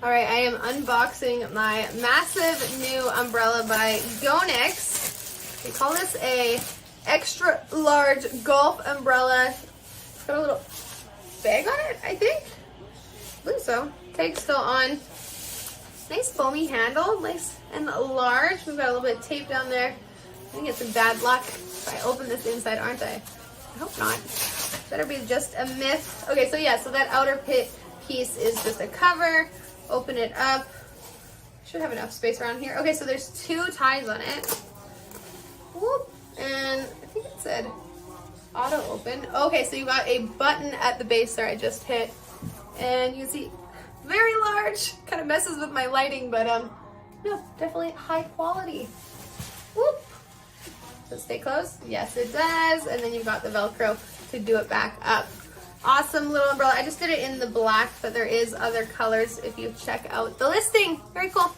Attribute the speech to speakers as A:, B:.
A: All right, I am unboxing my massive new umbrella by Gonex. They call this a extra large golf umbrella. It's got a little bag on it, I think. I believe so. Tag's still on. Nice foamy handle, nice and large. We've got a little bit of tape down there. I think it's some bad luck if I open this inside, aren't I? I hope not. Better be just a myth. Okay, so yeah, so that outer piece is just a cover. Open it up. Should have enough space around here. Okay, so there's 2 ties on it. Whoop. And I think it said auto open. Okay, so you got a button at the base there I just hit. And you can see very large. Kind of messes with my lighting, but no, definitely high quality. Whoop. Does it stay closed? Yes, it does. And then you've got the Velcro to do it back up. Awesome little umbrella. I just did it in the black, but there is other colors if you check out the listing. Very cool.